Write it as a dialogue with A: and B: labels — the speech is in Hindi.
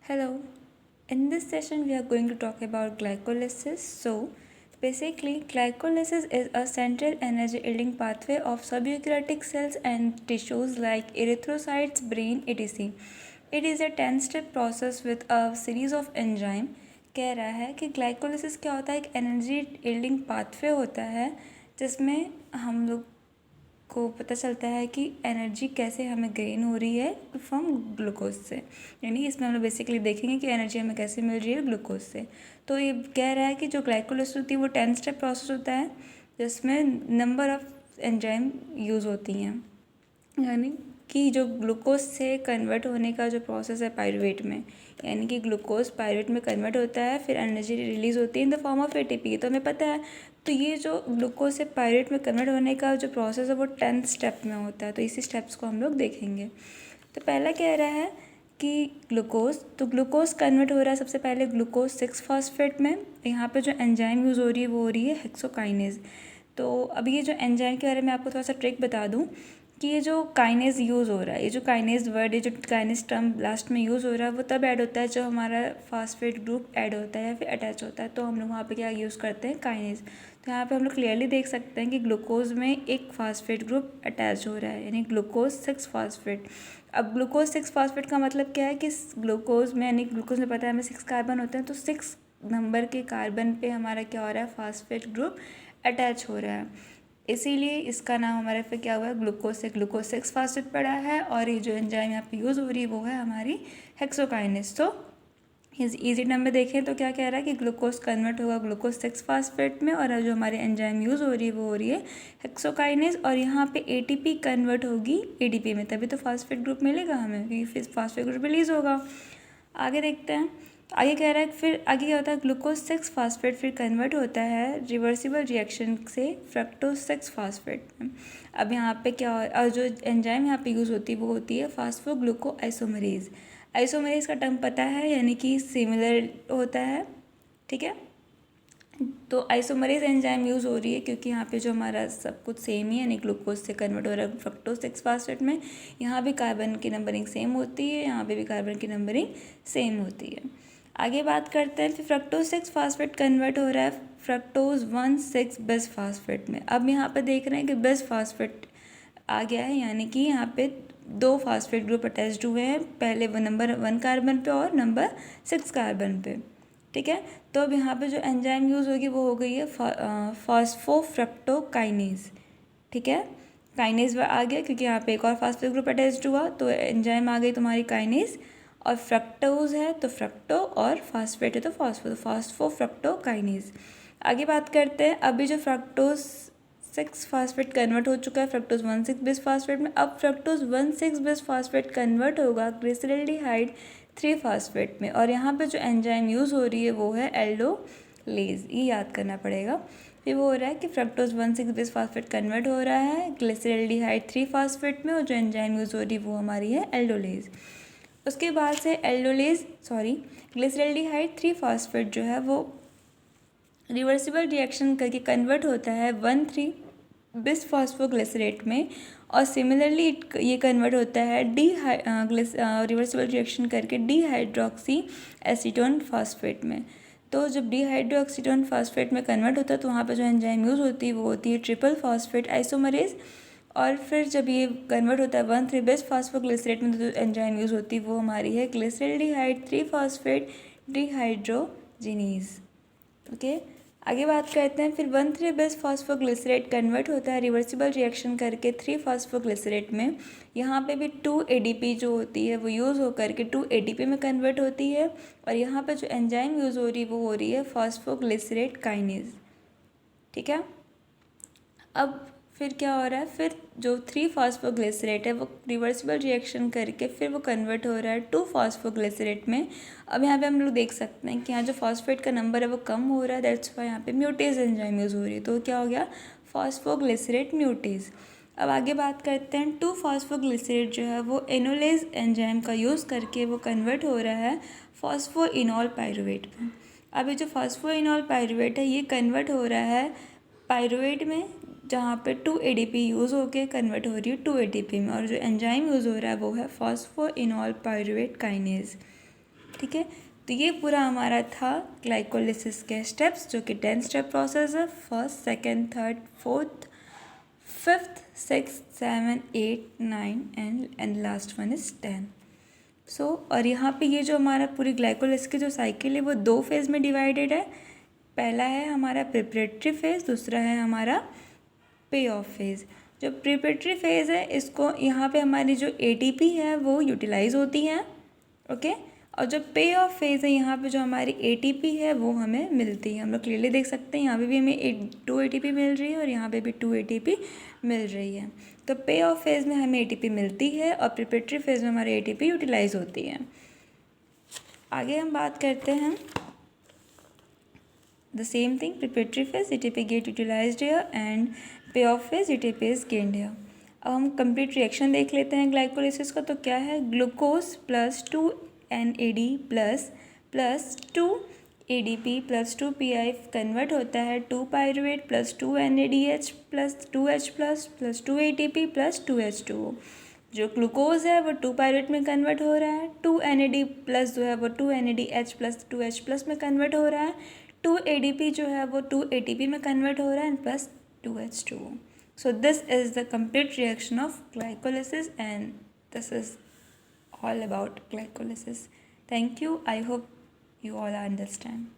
A: Hello. In this session, we are going to talk about glycolysis. So, basically, glycolysis is a central energy yielding pathway of subeukaryotic cells and tissues like erythrocytes, brain, etc. It is a 10-step process with a series of enzyme. कह रहा है कि ग्लाइकोलिसिस क्या होता है, एक एनर्जी यील्डिंग पाथवे होता है जिसमें हम लोग को पता चलता है कि एनर्जी कैसे हमें गेन हो रही है फ्रॉम ग्लूकोज से। यानी इसमें हम लोग बेसिकली देखेंगे कि एनर्जी हमें कैसे मिल रही है ग्लूकोज से। तो ये कह रहा है कि जो ग्लाइकोलिसिस होती है वो 10 स्टेप प्रोसेस होता है जिसमें नंबर ऑफ एंजाइम यूज़ होती हैं। यानी कि जो ग्लूकोज से कन्वर्ट होने का जो प्रोसेस है पायरूवेट में, यानी कि ग्लूकोज पायरूवेट में कन्वर्ट होता है, फिर एनर्जी रिलीज़ होती है in the form of ATP, तो हमें पता है। तो ये जो ग्लूकोज से पायरूवेट में कन्वर्ट होने का जो प्रोसेस है वो 10 स्टेप में होता है। तो इसी स्टेप्स को हम लोग देखेंगे। तो पहला कह रहा है कि ग्लूकोज कन्वर्ट हो रहा है सबसे पहले ग्लूकोज 6 फास्फेट में। यहाँ पे जो एंजाइम यूज़ हो रही है वो हो रही है हेक्सोकाइनेज। तो अब ये जो एंजाइम के बारे में आपको थोड़ा सा ट्रिक बता दूँ कि ये जो काइनेज यूज़ हो रहा है, ये जो काइनेज वर्ड, ये जो काइनेज टर्म लास्ट में यूज़ हो रहा है वो तब ऐड होता है जब हमारा फास्फेट ग्रुप ऐड होता है या फिर अटैच होता है। तो हम लोग वहाँ पे क्या यूज़ करते हैं, काइनेज। तो यहाँ पे हम लोग क्लियरली देख सकते हैं कि ग्लूकोज में एक फास्फेट ग्रुप अटैच हो रहा है, यानी ग्लूकोज 6 फास्फेट। अब ग्लूकोज 6 फास्फेट का मतलब क्या है कि ग्लूकोज में, यानी ग्लूकोज में पता है हमें 6 कार्बन होते हैं, तो 6 नंबर के कार्बन पे हमारा क्या हो रहा है, फास्फेट ग्रुप अटैच हो रहा है। इसीलिए इसका नाम हमारे पे क्या हुआ है, ग्लूकोज 6 फास्फेट पड़ा है। और ये जो एंजाइम यहाँ पे यूज़ हो रही है वो है हमारी हेक्सोकाइनेज। तो इजी टर्म में देखें तो क्या कह रहा है कि ग्लूकोज कन्वर्ट होगा ग्लूकोज 6 फास्फेट में, और जो हमारी एंजाइम यूज़ हो रही है वो हो रही है हेक्सोकाइनेज। और यहाँ पे एटीपी कन्वर्ट होगी एडीपी में, तभी तो फास्फेट ग्रुप मिलेगा हमें, क्योंकि फिर फास्फेट ग्रुप रिलीज़ होगा। आगे देखते हैं। आगे कह रहा है फिर आगे क्या होता है, ग्लूकोज 6 फास्फेट फिर कन्वर्ट होता है रिवर्सिबल रिएक्शन से फ्रक्टोज 6 फास्फेट में। अब यहाँ पे क्या और जो एंजाइम यहाँ पे यूज़ होती है वो होती है फास्फोग्लूको आइसोमरेज। आइसोमरेज का टर्म पता है, यानी कि सिमिलर होता है, ठीक है। तो आइसोमरेज एंजाइम यूज़ हो रही है क्योंकि यहाँ पे जो हमारा सब कुछ सेम ही है, यानी ग्लूकोज से कन्वर्ट हो रहा है फ्रक्टोज 6 फास्फेट में। यहाँ भी कार्बन की नंबरिंग सेम होती है, यहाँ पे भी कार्बन की नंबरिंग सेम होती है। आगे बात करते हैं, फिर फ्रक्टोज 6 फास्फेट कन्वर्ट हो रहा है फ्रक्टोज 1,6 बिस फास्फेट में। अब यहाँ पे देख रहे हैं कि बिस फास्फेट आ गया है, यानी कि यहाँ पे 2 फास्फेट ग्रुप अटैच्ड हुए हैं, पहले वो नंबर 1 कार्बन पे और नंबर 6 कार्बन पे, ठीक है। तो अब यहाँ पे जो एंजाइम यूज़ होगी वो हो गई है फॉस्फोफ्रक्टोकाइनेज, ठीक है। काइनेज आ गया क्योंकि यहाँ पे एक और फास्फेट ग्रुप अटैच्ड हुआ, तो एंजाइम आ गई तुम्हारी काइनेज। और फ्रक्टोज है तो फ्रक्टो, और फास्फेट है तो फास्फोफ्रक्टोकाइनेज। आगे बात करते हैं, अभी जो फ्रक्टोज 6 फास्फेट कन्वर्ट हो चुका है फ्रक्टोज 1,6 बिस फास्फेट में। अब फ्रक्टोज 1,6 बिस फास्फेट कन्वर्ट होगा ग्लिसरल्डिहाइड 3 फास्फेट में, और यहाँ पे जो एंजाइम यूज़ हो रही है वो है एल्डोलेज, ये याद करना पड़ेगा। फिर वो हो रहा है कि फ्रक्टोज 1,6 बिस फास्फेट कन्वर्ट हो रहा है ग्लिसरल्डिहाइड 3 फास्फेट में, और जो एंजाइम यूज़ हो रही है वो हमारी है एल्डोलेज। उसके बाद से ग्लिसरल्डिहाइड 3 फास्फेट जो है वो रिवर्सिबल रिएक्शन करके कन्वर्ट होता है 1,3 बिस फॉस्फोग्लिसरेट में, और सिमिलरली ये कन्वर्ट होता है रिवर्सिबल रिएक्शन करके डिहाइड्रोक्सी एसीटोन फास्फेट में। तो जब डिहाइड्रोक्सीटोन फास्फेट में कन्वर्ट होता है तो वहाँ पर जो एंजाइम यूज़ होती है वो होती है ट्रिपल फास्फेट आइसोमरेज। और फिर जब ये कन्वर्ट होता है 1,3 बिस फॉस्फोग्लिसरेट में, तो जो एंजाइम यूज़ होती है वो हमारी है ग्लिसरल्डिहाइड 3 फास्फेट डिहाइड्रोजिनेज, ओके। आगे बात करते हैं, फिर 1,3 बिस फॉस्फोग्लिसरेट कन्वर्ट होता है रिवर्सिबल रिएक्शन करके 3 फास्फोग्लिसरेट में। यहाँ पे भी 2 एडीपी जो होती है वो यूज़ हो करके 2 एडीपी में कन्वर्ट होती है, और यहाँ पे जो एंजाइम यूज़ हो रही है वो हो रही है फॉस्फोग्लिसरेट काइनेज, ठीक है। अब फिर क्या हो रहा है, फिर जो 3 फास्फोग्लिसरेट है वो रिवर्सिबल रिएक्शन करके फिर वो कन्वर्ट हो रहा है 2 फास्फोग्लिसरेट में। अब यहाँ पे हम लोग देख सकते हैं कि यहाँ जो फॉस्फेट का नंबर है वो कम हो रहा है, दैट्स वाई यहाँ पे म्यूटेज एंजाइम यूज़ हो रही है, तो क्या हो गया, फॉस्फोग्लिसरेट म्यूटेज। अब आगे बात करते हैं, 2 फास्फोग्लिसरेट जो है वो एनोलेज एंजाइम का यूज़ करके वो कन्वर्ट हो रहा है फॉस्फोइनॉल पायरुवेट में। अब ये जो फॉस्फोइनॉल पायरुवेट है ये कन्वर्ट हो रहा है पायरुवेट में, जहाँ पे 2 एडीपी यूज़ होके कन्वर्ट हो रही है 2 एडीपी में, और जो एंजाइम यूज़ हो रहा है वो है फॉस्फोइनॉल पायरुवेट काइनेज, ठीक है। तो ये पूरा हमारा था ग्लाइकोलिसिस के स्टेप्स, जो कि 10 स्टेप प्रोसेस है। First, second, third, fourth, fifth, six, 7, 8, 9 and last one is 10। सो और यहाँ पे ये जो हमारा पूरी ग्लाइकोलिसिस की जो साइकिल है वो 2 फेज़ में डिवाइडेड है। पहला है हमारा प्रिपरेटरी फेज़, दूसरा है हमारा पे ऑफ फेज़। जो प्रिपरेटरी फेज़ है, इसको यहाँ पे हमारी जो एटीपी है वो यूटिलाइज़ होती है, ओके। और जो पे ऑफ फेज़ है, यहाँ पे जो हमारी एटीपी है वो हमें मिलती है। हम लोग क्लियरली देख सकते हैं, यहाँ पे भी हमें 2 एटीपी मिल रही है और यहाँ पे भी 2 एटीपी मिल रही है। तो पे ऑफ फेज़ में हमें एटीपी मिलती है और प्रिपरेटरी फेज़ में हमारी एटीपी यूटिलाइज़ होती है। आगे हम बात करते हैं the same thing, preparatory phase ATP get utilized here and payoff phase ATP is gained here। अब हम कंप्लीट रिएक्शन देख लेते हैं ग्लाइकोलिसिस का। तो क्या है, glucose plus 2 NAD plus 2 ADP plus 2 PI convert होता है 2 pyruvate plus 2 NADH plus 2H plus 2 ATP plus 2H2O। जो ग्लूकोज है वो 2 पायरुवेट में कन्वर्ट हो रहा है, 2 NAD प्लस जो है वो 2 NADH प्लस 2H प्लस में कन्वर्ट हो रहा है, 2 ADP जो है वो 2 ATP में कन्वर्ट हो रहा है and plus 2H2O। So this is the complete reaction of glycolysis and this is all about glycolysis. Thank you. I hope you all understand.